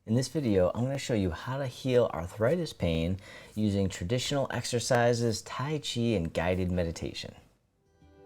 In this video, I'm going to show you how to heal arthritis pain using traditional exercises, Tai Chi, and guided meditation.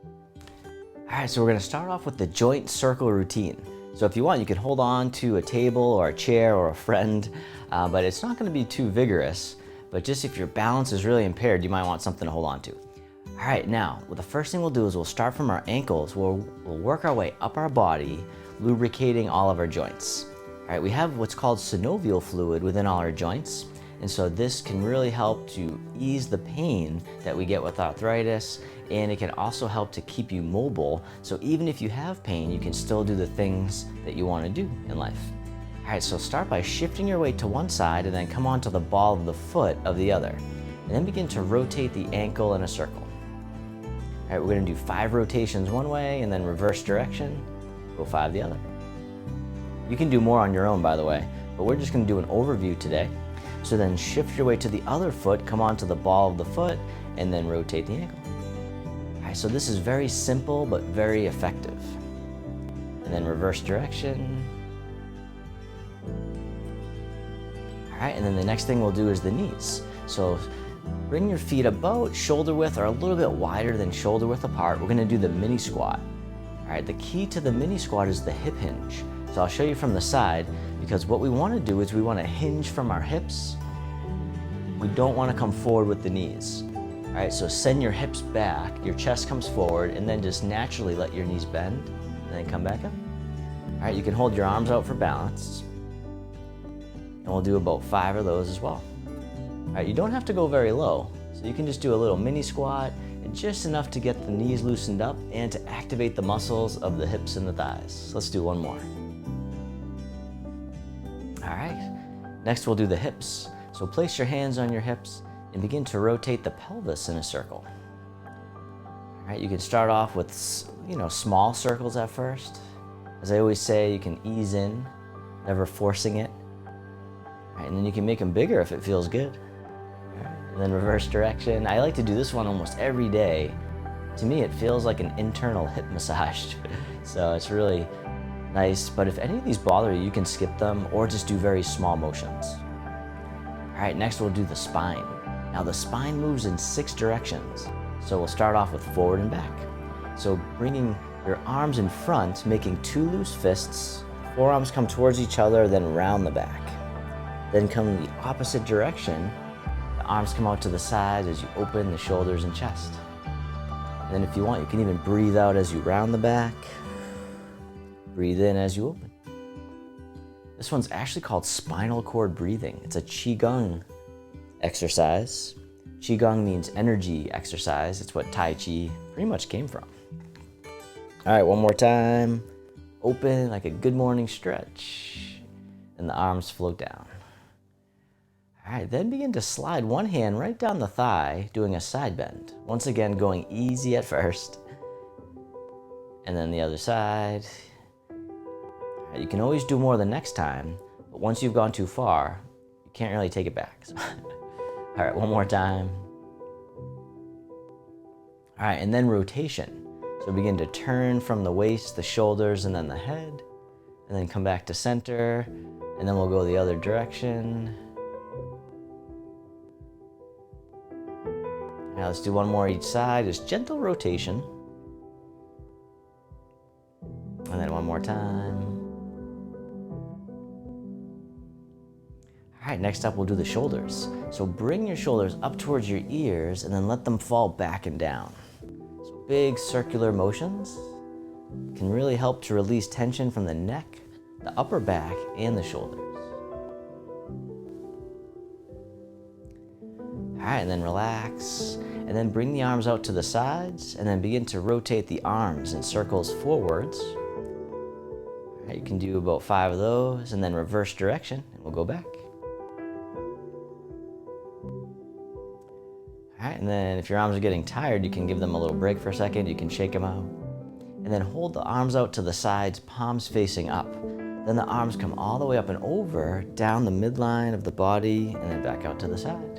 All right, so we're going to start off with the joint circle routine. So if you want, you can hold on to a table or a chair or a friend, but it's not going to be too vigorous. But just if your balance is really impaired, you might want something to hold on to. All right, now, the first thing we'll do is we'll start from our ankles. We'll work our way up our body, lubricating all of our joints. All right, we have what's called synovial fluid within all our joints, and so this can really help to ease the pain that we get with arthritis, and it can also help to keep you mobile, so even if you have pain, you can still do the things that you want to do in life. All right, so start by shifting your weight to one side and then come onto the ball of the foot of the other, and then begin to rotate the ankle in a circle. All right, we're going to do 5 rotations one way and then reverse direction, go 5 the other. You can do more on your own, by the way, but we're just going to do an overview today. So then shift your weight to the other foot, come onto the ball of the foot, and then rotate the ankle. All right, so this is very simple, but very effective. And then reverse direction. All right, and then the next thing we'll do is the knees. So bring your feet about shoulder width or a little bit wider than shoulder width apart. We're going to do the mini squat. All right, the key to the mini squat is the hip hinge. So I'll show you from the side, because what we want to do is we want to hinge from our hips. We don't want to come forward with the knees. All right, so send your hips back, your chest comes forward, and then just naturally let your knees bend, and then come back up. All right, you can hold your arms out for balance. And we'll do about 5 of those as well. All right, you don't have to go very low, so you can just do a little mini squat, and just enough to get the knees loosened up and to activate the muscles of the hips and the thighs. So let's do one more. All right, next we'll do the hips. So place your hands on your hips and begin to rotate the pelvis in a circle. All right, you can start off with, small circles at first. As I always say, you can ease in, never forcing it. All right, and then you can make them bigger if it feels good. All right, and then reverse direction. I like to do this one almost every day. To me, it feels like an internal hip massage. So it's really nice, but if any of these bother you, you can skip them or just do very small motions. All right, next we'll do the spine. Now the spine moves in 6 directions. So we'll start off with forward and back. So bringing your arms in front, making 2 loose fists, forearms come towards each other, then round the back. Then come the opposite direction, the arms come out to the side as you open the shoulders and chest. And then if you want, you can even breathe out as you round the back. Breathe in as you open. This one's actually called spinal cord breathing. It's a Qigong exercise. Qigong means energy exercise. It's what Tai Chi pretty much came from. All right, one more time. Open like a good morning stretch. And the arms float down. All right, then begin to slide one hand right down the thigh, doing a side bend. Once again, going easy at first. And then the other side. You can always do more the next time, but once you've gone too far, you can't really take it back. So all right, one more time. All right, and then rotation. So begin to turn from the waist, the shoulders, and then the head, and then come back to center, and then we'll go the other direction. Now let's do one more each side, just gentle rotation. And then one more time. All right, next up we'll do the shoulders. So bring your shoulders up towards your ears and then let them fall back and down. So big circular motions can really help to release tension from the neck, the upper back, and the shoulders. All right, and then relax, and then bring the arms out to the sides, and then begin to rotate the arms in circles forwards. All right, you can do about 5 of those, and then reverse direction, and we'll go back. All right, and then if your arms are getting tired, you can give them a little break for a second. You can shake them out. And then hold the arms out to the sides, palms facing up. Then the arms come all the way up and over, down the midline of the body, and then back out to the side.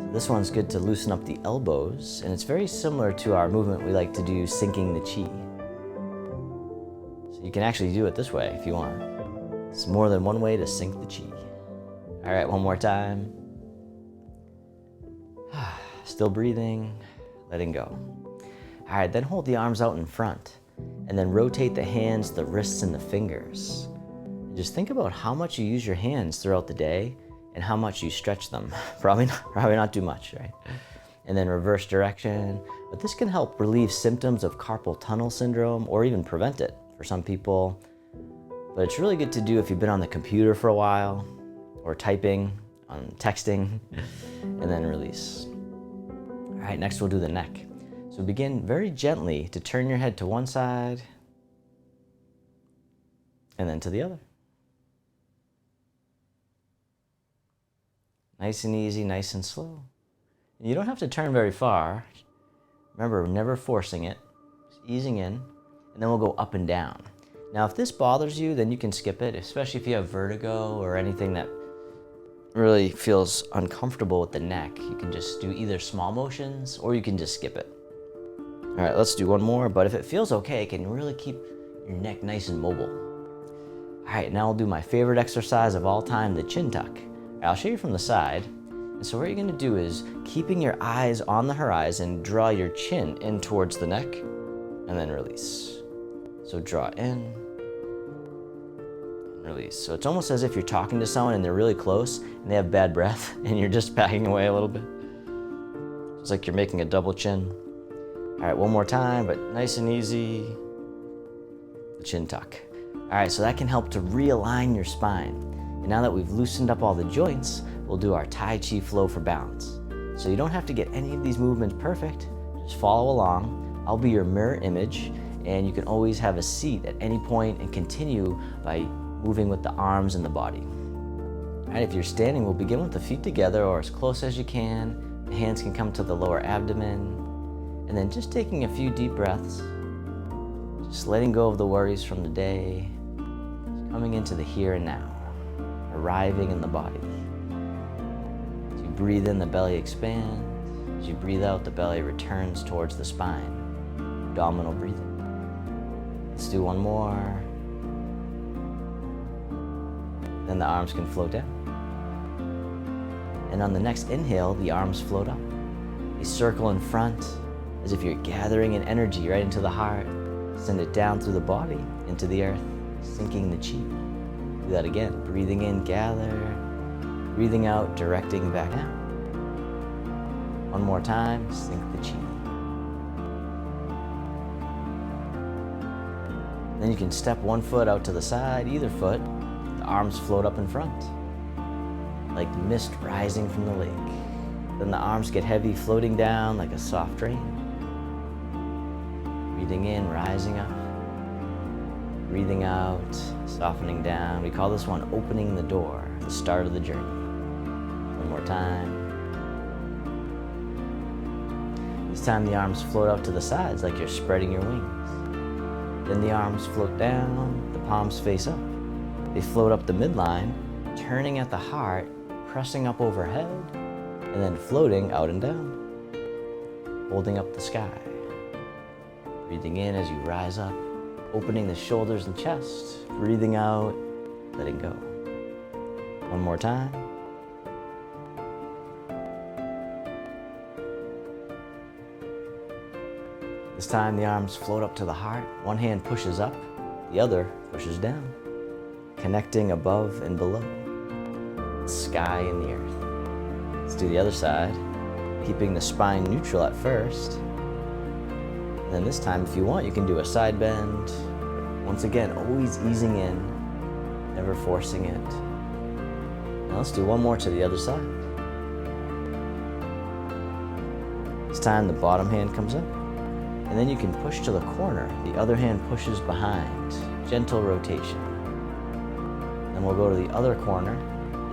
So this one's good to loosen up the elbows, and it's very similar to our movement we like to do, syncing the chi. So you can actually do it this way if you want. It's more than one way to sink the chi. All right, one more time. Still breathing, letting go. All right, then hold the arms out in front and then rotate the hands, the wrists, and the fingers. And just think about how much you use your hands throughout the day and how much you stretch them. Probably not too much, right? And then reverse direction. But this can help relieve symptoms of carpal tunnel syndrome or even prevent it for some people. But it's really good to do if you've been on the computer for a while or typing, texting, and then release. All right, next we'll do the neck. So begin very gently to turn your head to one side and then to the other. Nice and easy, nice and slow. You don't have to turn very far. Remember, never forcing it, just easing in, and then we'll go up and down. Now, if this bothers you, then you can skip it, especially if you have vertigo or anything that really feels uncomfortable with the neck. You can just do either small motions or you can just skip it. All right, let's do one more, but if it feels okay, it can really keep your neck nice and mobile. All right, now I'll do my favorite exercise of all time, the chin tuck. I'll show you from the side. And so what you're gonna do is, keeping your eyes on the horizon, draw your chin in towards the neck, and then release. So draw in, and release. So it's almost as if you're talking to someone and they're really close, and they have bad breath, and you're just backing away a little bit. It's like you're making a double chin. All right, one more time, but nice and easy. The chin tuck. All right, so that can help to realign your spine. And now that we've loosened up all the joints, we'll do our Tai Chi Flow for balance. So you don't have to get any of these movements perfect, just follow along. I'll be your mirror image, and you can always have a seat at any point and continue by moving with the arms and the body. All right, if you're standing, we'll begin with the feet together or as close as you can. The hands can come to the lower abdomen, and then just taking a few deep breaths, just letting go of the worries from the day, just coming into the here and now, arriving in the body. As you breathe in, the belly expands. As you breathe out, the belly returns towards the spine. Abdominal breathing. Let's do one more. Then the arms can float down. And on the next inhale, the arms float up. They circle in front as if you're gathering an energy right into the heart. Send it down through the body, into the earth, sinking the chi. Do that again. Breathing in, gather. Breathing out, directing back down. One more time, sink the chi. Then you can step one foot out to the side, either foot. The arms float up in front, like mist rising from the lake. Then the arms get heavy, floating down like a soft rain. Breathing in, rising up. Breathing out, softening down. We call this one opening the door, the start of the journey. One more time. This time the arms float out to the sides like you're spreading your wings. Then the arms float down, the palms face up. They float up the midline, turning at the heart, pressing up overhead, and then floating out and down, holding up the sky. Breathing in as you rise up, opening the shoulders and chest, breathing out, letting go. One more time. This time the arms float up to the heart. One hand pushes up, the other pushes down, connecting above and below, the sky and the earth. Let's do the other side, keeping the spine neutral at first. And then this time, if you want, you can do a side bend. Once again, always easing in, never forcing it. Now let's do one more to the other side. This time the bottom hand comes up, and then you can push to the corner. The other hand pushes behind, gentle rotation. Then we'll go to the other corner.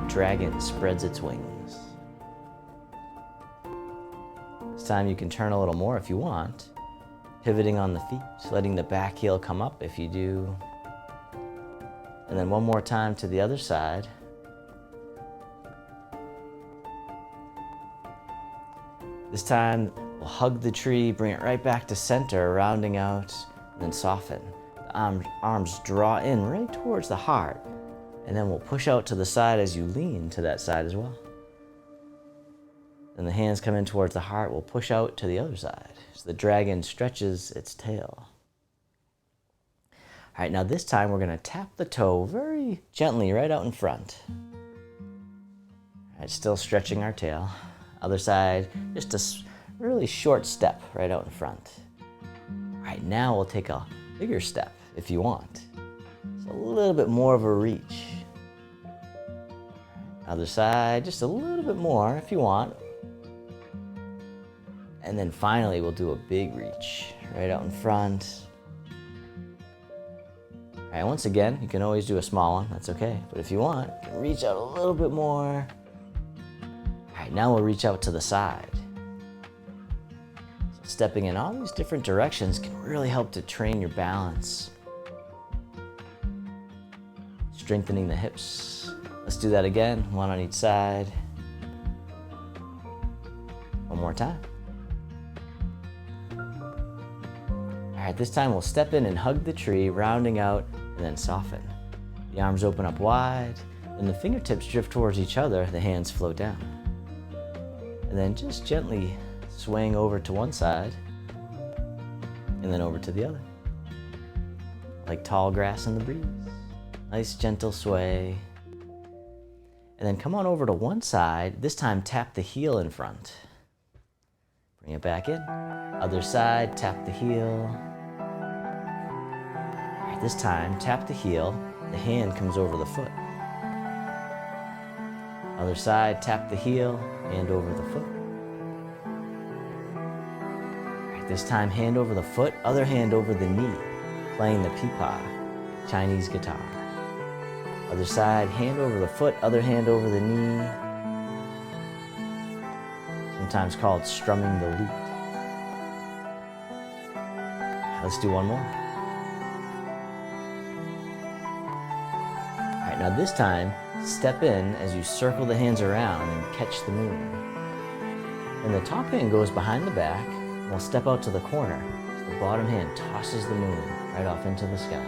The dragon spreads its wings. This time you can turn a little more if you want. Pivoting on the feet, letting the back heel come up if you do. And then one more time to the other side. This time, we'll hug the tree, bring it right back to center, rounding out, and then soften. The arms draw in right towards the heart, And then we'll push out to the side as you lean to that side as well. Then the hands come in towards the heart. We'll push out to the other side. So the dragon stretches its tail. All right, now this time we're going to tap the toe very gently right out in front. All right, still stretching our tail. Other side, just a really short step right out in front. All right, now we'll take a bigger step if you want. It's a little bit more of a reach. Other side, just a little bit more if you want. And then finally, we'll do a big reach right out in front. All right, once again, you can always do a small one, that's okay. But if you want, you can reach out a little bit more. All right, now we'll reach out to the side. So stepping in all these different directions can really help to train your balance. Strengthening the hips. Let's do that again, one on each side. One more time. All right, this time we'll step in and hug the tree, rounding out and then soften. The arms open up wide, and the fingertips drift towards each other, the hands float down. And then just gently swaying over to one side, and then over to the other. Like tall grass in the breeze. Nice gentle sway. And then come on over to one side. This time tap the heel in front. Bring it back in. Other side, tap the heel. All right, this time tap the heel. The hand comes over the foot. Other side, tap the heel, hand over the foot. All right, this time hand over the foot, other hand over the knee, playing the pipa, Chinese guitar. Other side, hand over the foot, other hand over the knee. Sometimes called strumming the lute. Let's do one more. All right, now this time, step in as you circle the hands around and catch the moon. And the top hand goes behind the back, and we'll step out to the corner. So the bottom hand tosses the moon right off into the sky.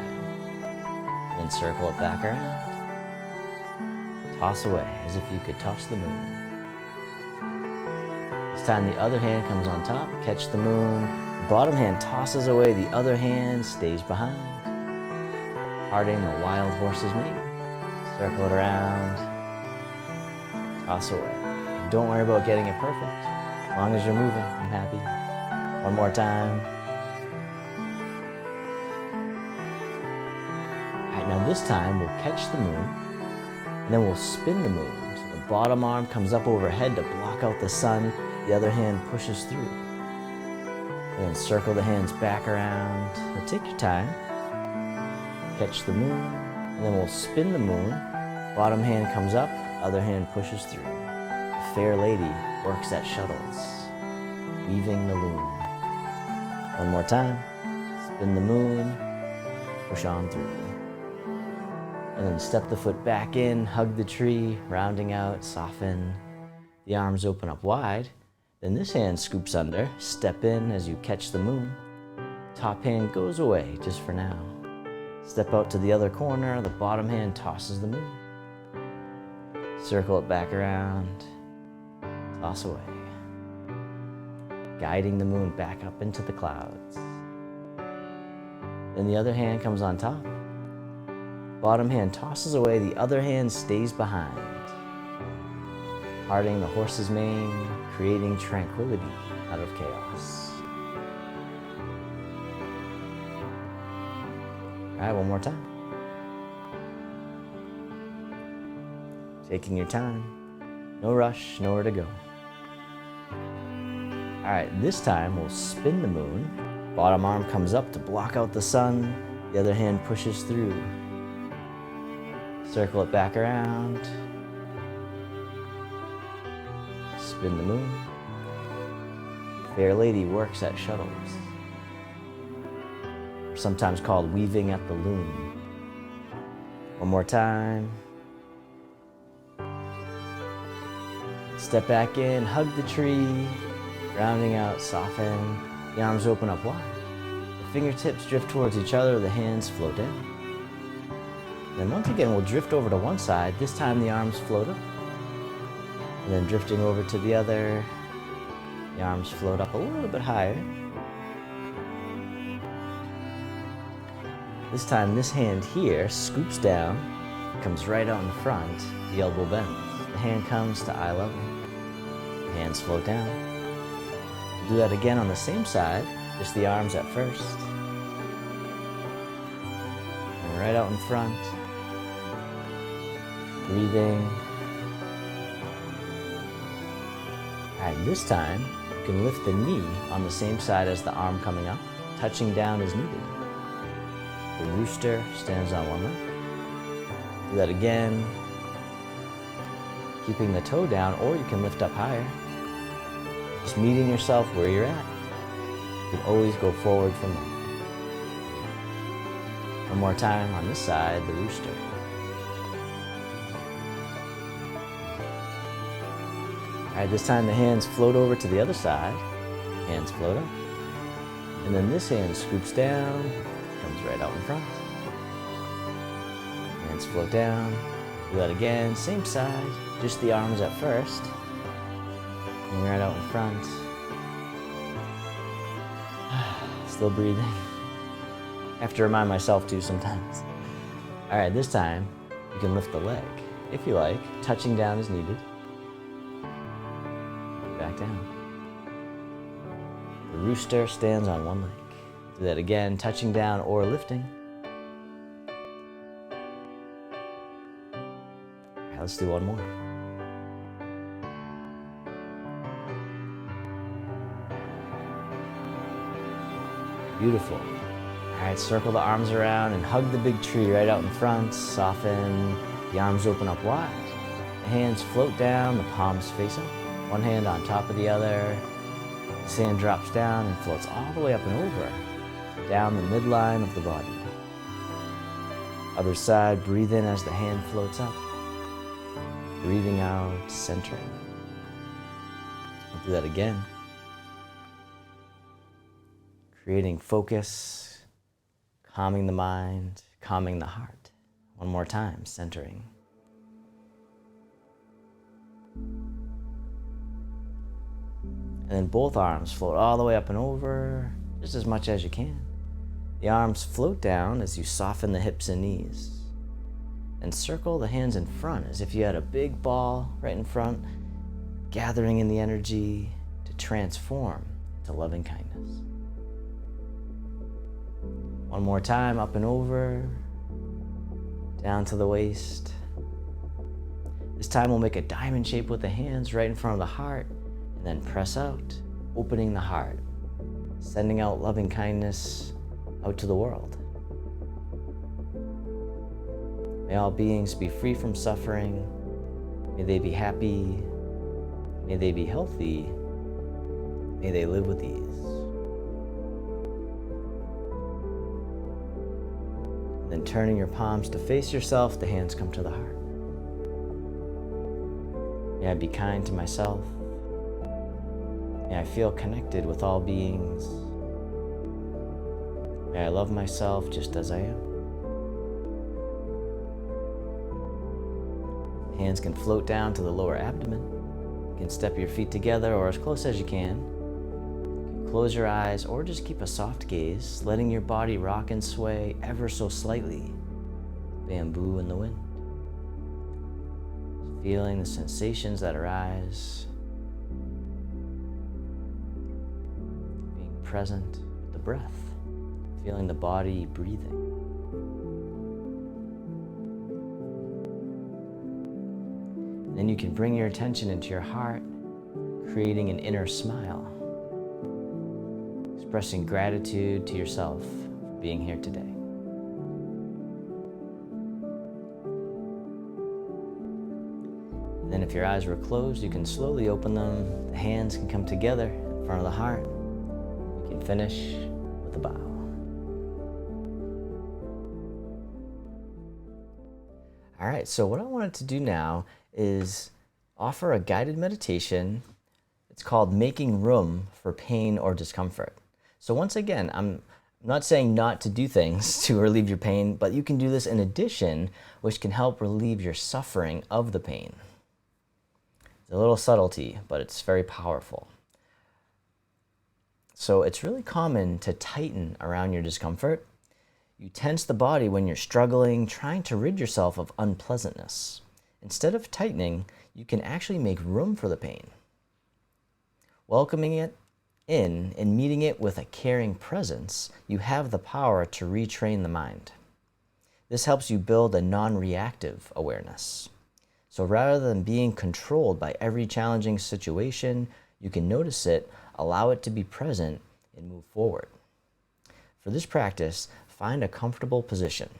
Then circle it back around. Toss away as if you could toss the moon. This time the other hand comes on top, catch the moon. The bottom hand tosses away, the other hand stays behind. Parting the wild horse's mane. Circle it around. Toss away. Don't worry about getting it perfect. As long as you're moving, I'm happy. One more time. All right, now this time we'll catch the moon. And then we'll spin the moon. So the bottom arm comes up overhead to block out the sun. The other hand pushes through. And then circle the hands back around. So take your time. Catch the moon. And then we'll spin the moon. Bottom hand comes up. Other hand pushes through. A fair lady works at shuttles, weaving the loom. One more time. Spin the moon. Push on through. And then step the foot back in, hug the tree, rounding out, soften. The arms open up wide. Then this hand scoops under, step in as you catch the moon. Top hand goes away just for now. Step out to the other corner, the bottom hand tosses the moon. Circle it back around, toss away. Guiding the moon back up into the clouds. Then the other hand comes on top. Bottom hand tosses away, the other hand stays behind. Parting the horse's mane, creating tranquility out of chaos. All right, one more time. Taking your time, no rush, nowhere to go. All right, this time we'll spin the moon. Bottom arm comes up to block out the sun, the other hand pushes through. Circle it back around. Spin the moon. Fair lady works at shuttles, sometimes called weaving at the loom. One more time. Step back in, hug the tree, rounding out, soften. The arms open up wide. The fingertips drift towards each other, the hands float down. Then once again, we'll drift over to one side. This time the arms float up. And then drifting over to the other, the arms float up a little bit higher. This time this hand here scoops down, comes right out in front, the elbow bends. The hand comes to eye level. The hands float down. We'll do that again on the same side, just the arms at first. And right out in front. Breathing. All right, this time you can lift the knee on the same side as the arm coming up, touching down as needed. The rooster stands on one leg. Do that again, keeping the toe down, or you can lift up higher. Just meeting yourself where you're at. You can always go forward from there. One more time on this side, the rooster. All right, this time the hands float over to the other side. Hands float up. And then this hand scoops down, comes right out in front. Hands float down. Do that again, same side, just the arms at first. And right out in front. Still breathing. I have to remind myself too sometimes. All right, this time you can lift the leg, if you like, touching down as needed. Back down. The rooster stands on one leg. Do that again, touching down or lifting. All right, let's do one more. Beautiful. All right, circle the arms around and hug the big tree right out in front. Soften. The arms open up wide. The hands float down, the palms face up. One hand on top of the other. The hand drops down and floats all the way up and over, down the midline of the body. Other side, breathe in as the hand floats up. Breathing out, centering. We'll do that again. Creating focus, calming the mind, calming the heart. One more time, centering. And then both arms float all the way up and over, just as much as you can. The arms float down as you soften the hips and knees. And circle the hands in front as if you had a big ball right in front, gathering in the energy to transform to loving kindness. One more time, up and over, down to the waist. This time we'll make a diamond shape with the hands right in front of the heart. Then press out, opening the heart, sending out loving kindness out to the world. May all beings be free from suffering. May they be happy. May they be healthy. May they live with ease. And then turning your palms to face yourself, the hands come to the heart. May I be kind to myself. May I feel connected with all beings. May I love myself just as I am. Hands can float down to the lower abdomen. You can step your feet together or as close as you can. You can close your eyes or just keep a soft gaze, letting your body rock and sway ever so slightly. Bamboo in the wind. Feeling the sensations that arise. Present with the breath, feeling the body breathing. And then you can bring your attention into your heart, creating an inner smile, expressing gratitude to yourself for being here today. And then if your eyes were closed, you can slowly open them. The hands can come together in front of the heart. Finish with a bow. All right, so what I wanted to do now is offer a guided meditation. It's called Making Room for Pain or Discomfort. So once again, I'm I'm not saying not to do things to relieve your pain, but you can do this in addition, which can help relieve your suffering of the pain. It's a little subtlety, but it's very powerful. So it's really common to tighten around your discomfort. You tense the body when you're struggling, trying to rid yourself of unpleasantness. Instead of tightening, you can actually make room for the pain. Welcoming it in and meeting it with a caring presence, you have the power to retrain the mind. This helps you build a non-reactive awareness. So rather than being controlled by every challenging situation, you can notice it, allow it to be present, and move forward. For this practice, find a comfortable position.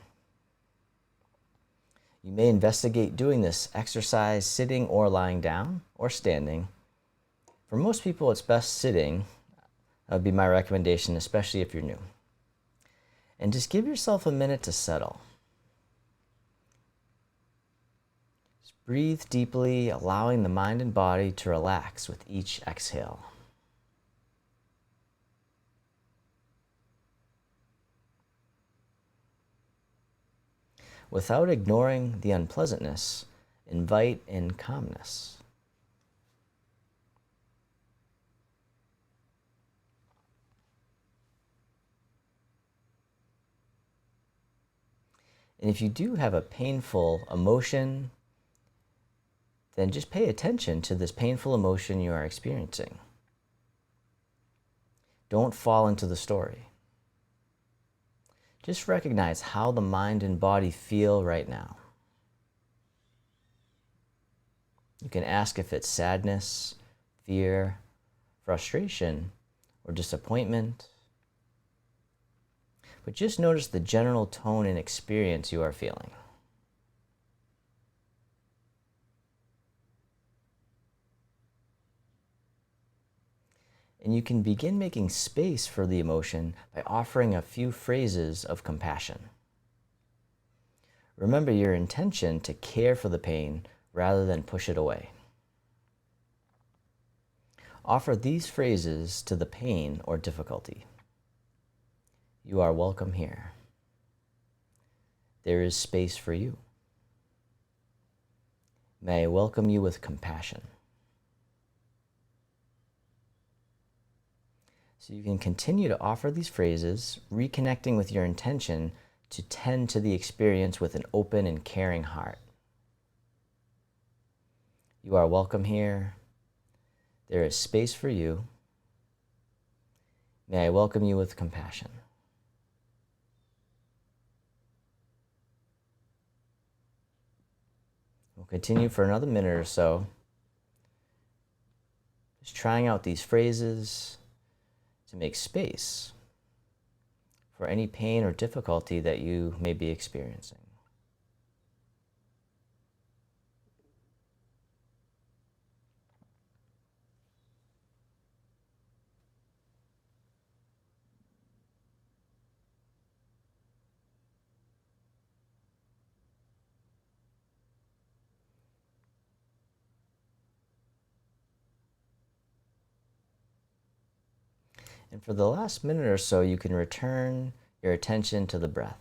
You may investigate doing this exercise sitting or lying down or standing. For most people, it's best sitting. That would be my recommendation, especially if you're new. And just give yourself a minute to settle. Just breathe deeply, allowing the mind and body to relax with each exhale. Without ignoring the unpleasantness, invite in calmness. And if you do have a painful emotion, then just pay attention to this painful emotion you are experiencing. Don't fall into the story. Just recognize how the mind and body feel right now. You can ask if it's sadness, fear, frustration, or disappointment. But just notice the general tone and experience you are feeling. And you can begin making space for the emotion by offering a few phrases of compassion. Remember your intention to care for the pain rather than push it away. Offer these phrases to the pain or difficulty. You are welcome here. There is space for you. May I welcome you with compassion. So you can continue to offer these phrases, reconnecting with your intention to tend to the experience with an open and caring heart. You are welcome here. There is space for you. May I welcome you with compassion. We'll continue for another minute or so, just trying out these phrases to make space for any pain or difficulty that you may be experiencing. And for the last minute or so, you can return your attention to the breath.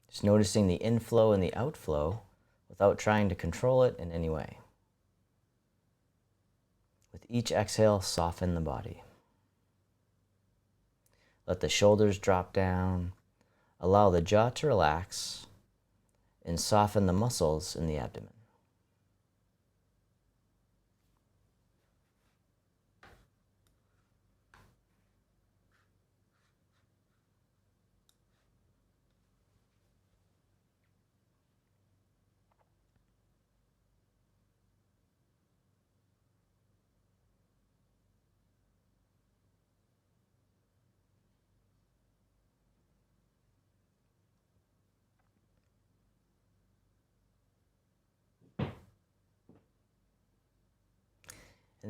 Just noticing the inflow and the outflow without trying to control it in any way. With each exhale, soften the body. Let the shoulders drop down. Allow the jaw to relax and soften the muscles in the abdomen.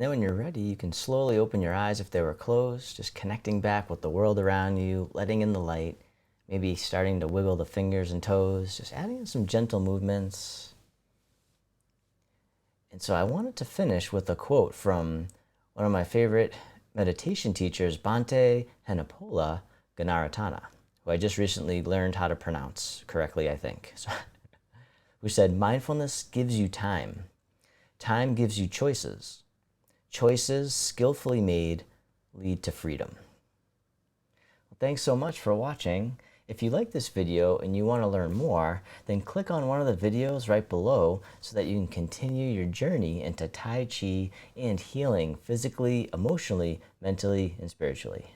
And then when you're ready, you can slowly open your eyes if they were closed, just connecting back with the world around you, letting in the light, maybe starting to wiggle the fingers and toes, just adding in some gentle movements. And so I wanted to finish with a quote from one of my favorite meditation teachers, Bhante Henepola, Ganaratana, who I just recently learned how to pronounce correctly, I think, who said, mindfulness gives you time. Time gives you choices. Choices skillfully made lead to freedom. Well, thanks so much for watching. If you like this video and you want to learn more, then click on one of the videos right below so that you can continue your journey into Tai Chi and healing physically, emotionally, mentally, and spiritually.